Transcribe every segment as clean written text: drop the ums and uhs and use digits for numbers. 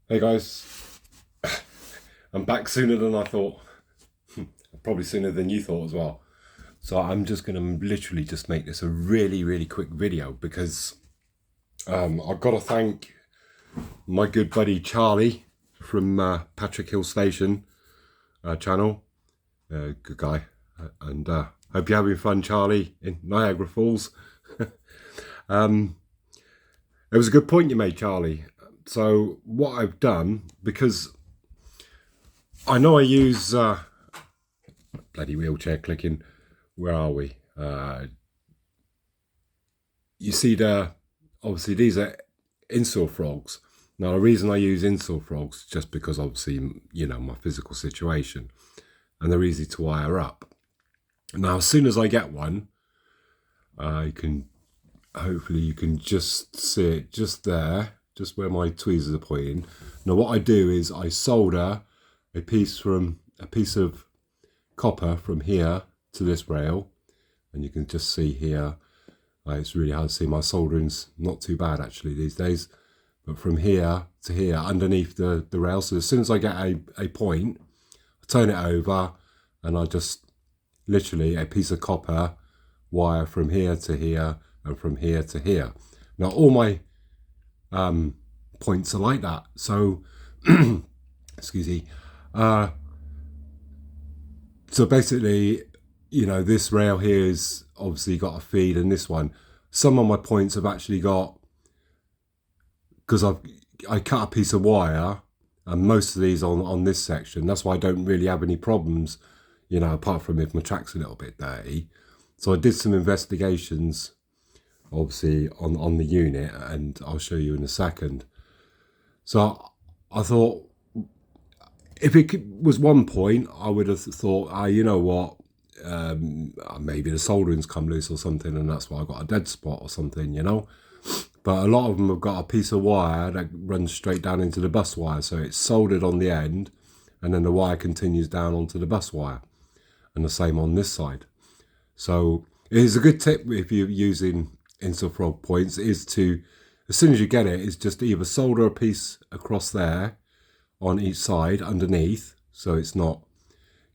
Hey guys, I'm back sooner than I thought. Probably sooner than you thought as well. So I'm just going to literally just make this a really quick video because I've got to thank my good buddy Charlie from Patrick Hill Station channel. Good guy. And hope you're having fun, Charlie, in Niagara Falls. It was a good point you made, Charlie. So what I've done, because I know I use bloody wheelchair clicking. Where are we? You see obviously these are insular frogs. Now the reason I use insular frogs is just because obviously, you know, my physical situation, and they're easy to wire up. Now as soon as I get one, hopefully you can just see it just there, just where my tweezers are pointing. Now what I do is I solder a piece of copper from here to this rail, and you can just see here, it's really hard to see, my soldering's not too bad actually these days, but from here to here underneath the rail. So as soon as I get a point, I turn it over and I just literally a piece of copper wire from here to here and from here to here. Now all my points are like that, so excuse me. So basically, you know, this rail here is obviously got a feed, and this one, some of my points have actually got, because I cut a piece of wire, and most of these on this section. That's why I don't really have any problems, you know, apart from if my track's a little bit dirty. So I did some investigations, obviously on the unit, and I'll show you in a second. So I thought, if it was one point, I would have thought, you know what, maybe the soldering's come loose or something, and that's why I got a dead spot or something, you know. But a lot of them have got a piece of wire that runs straight down into the bus wire, so it's soldered on the end, and then the wire continues down onto the bus wire, and the same on this side. So it is a good tip if you're using insular frog points, is to, as soon as you get it, is just either solder a piece across there on each side underneath, so it's not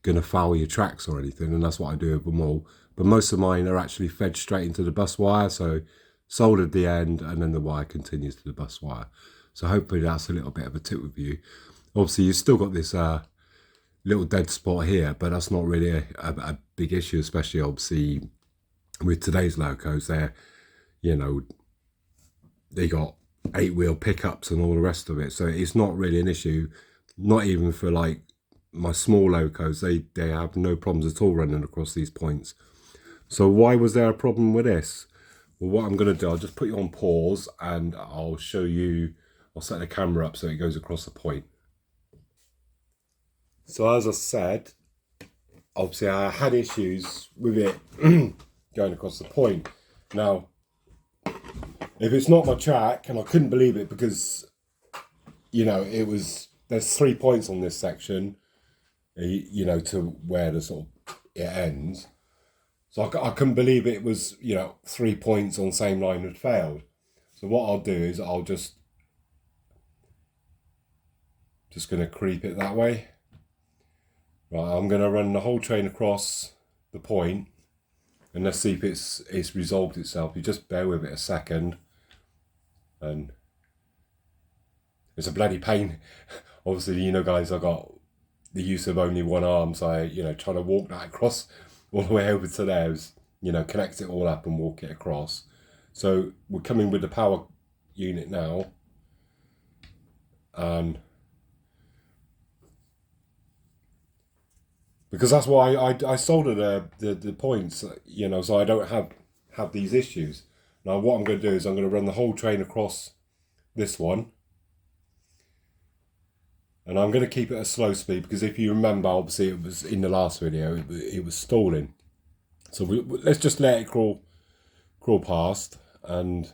going to foul your tracks or anything, and that's what I do with them all. But most of mine are actually fed straight into the bus wire, so soldered the end and then the wire continues to the bus wire. So hopefully that's a little bit of a tip with you. Obviously you've still got this little dead spot here, but that's not really a big issue, especially obviously with today's locos. They're, you know, they got 8-wheel pickups and all the rest of it, so it's not really an issue. Not even for like my small locos, they have no problems at all running across these points. So why was there a problem with this? Well, what I'm going to do, I'll just put you on pause and I'll show you, I'll set the camera up so it goes across the point. So as I said, obviously I had issues with it going across the point. Now, if it's not my track, and I couldn't believe it because, you know, there's 3 points on this section, you know, to where the sort of it ends. So I couldn't believe it was, you know, 3 points on the same line had failed. So what I'll do is I'll just going to creep it that way. Right, I'm going to run the whole train across the point, and let's see if it's resolved itself. You just bear with it a second. And it's a bloody pain. Obviously, you know, guys, I got the use of only one arm, so you know, trying to walk that across all the way over to there is, you know, connect it all up and walk it across. So we're coming with the power unit now, and because that's why I solder the points, you know, so I don't have these issues. Now what I'm going to do is I'm going to run the whole train across this one, and I'm going to keep it at slow speed because if you remember, obviously it was in the last video, it was stalling. So let's just let it crawl past, and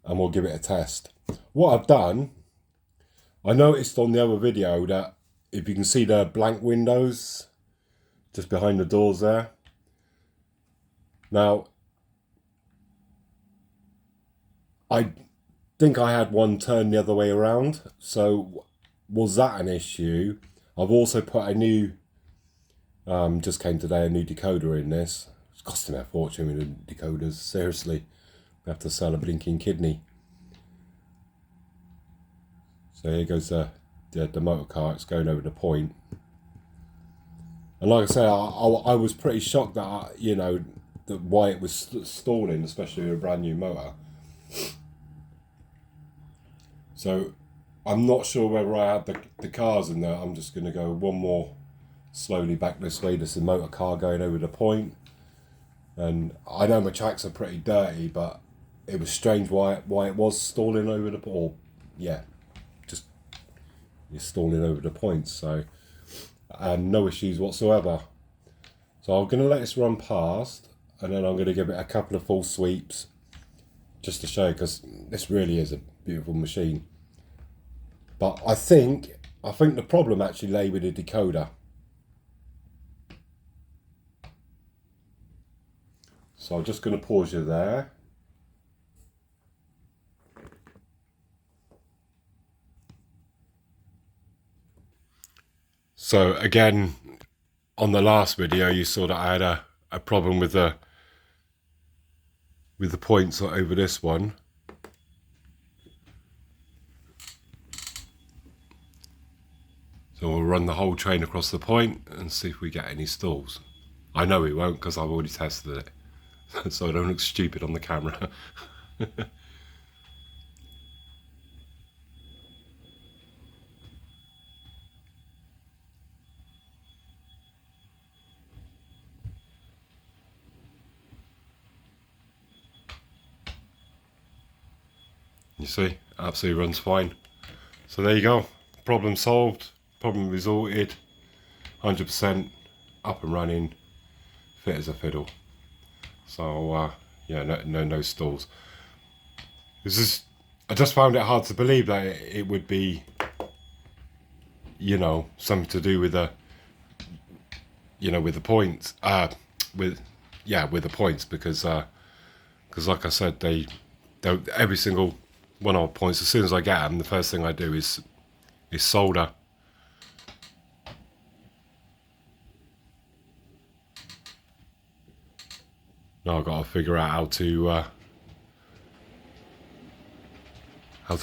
we'll give it a test. What I've done, I noticed on the other video that if you can see the blank windows just behind the doors there. Now, think I had one turned the other way around. So was that an issue? I've also put a new, just came today, a new decoder in this. It's costing me a fortune with the decoders. Seriously, we have to sell a blinking kidney. So here goes the motor car. It's going over the point. And like I say, I was pretty shocked that, you know, that why it was stalling, especially with a brand new motor. So I'm not sure whether I had the cars in there. I'm just going to go one more slowly back this way. There's a motor car going over the point. And I know my tracks are pretty dirty, but it was strange why it was stalling over the point. Or, yeah, just you're stalling over the points. So, no issues whatsoever. So I'm going to let this run past, and then I'm going to give it a couple of full sweeps just to show, because this really is a beautiful machine. But I think the problem actually lay with the decoder. So I'm just going to pause you there. So again, on the last video, you saw that I had a problem with the points over this one. So we'll run the whole train across the point and see if we get any stalls. I know we won't, because I've already tested it. So I don't look stupid on the camera. You see, absolutely runs fine. So there you go. Problem solved. Problem resorted. 100% up and running. Fit as a fiddle. So yeah, no stalls. I just found it hard to believe that it would be, you know, something to do with the, you know, with the points. With the points, because like I said, they every single one of our points, as soon as I get them, the first thing I do is solder. Now I've got to figure out how to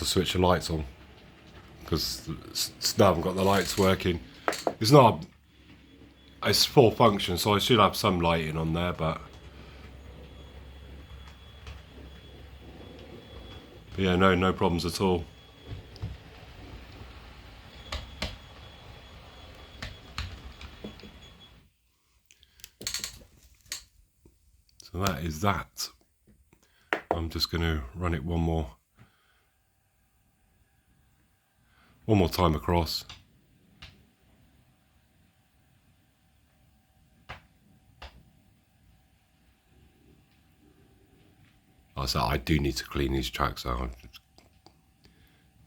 switch the lights on, because still haven't got the lights working. It's full function, so I should have some lighting on there, but yeah, no problems at all. So that is that. I'm just going to run it one more time across. Like I said, I do need to clean these tracks out. I'm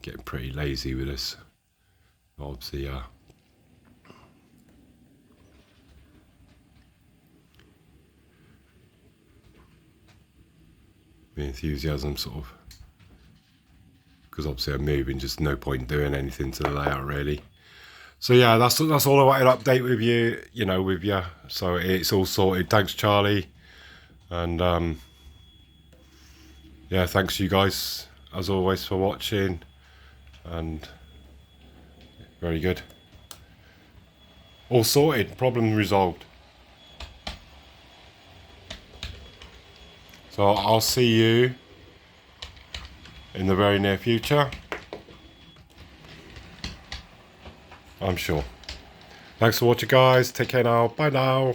getting pretty lazy with this. Obviously, the enthusiasm sort of, because obviously I'm moving, just no point doing anything to the layout really. So yeah, that's all I wanted to update with you, with you. So it's all sorted. Thanks, Charlie, and yeah, thanks you guys as always for watching, and very good. All sorted, problem resolved. So I'll see you in the very near future, I'm sure. Thanks for watching, guys. Take care now. Bye now.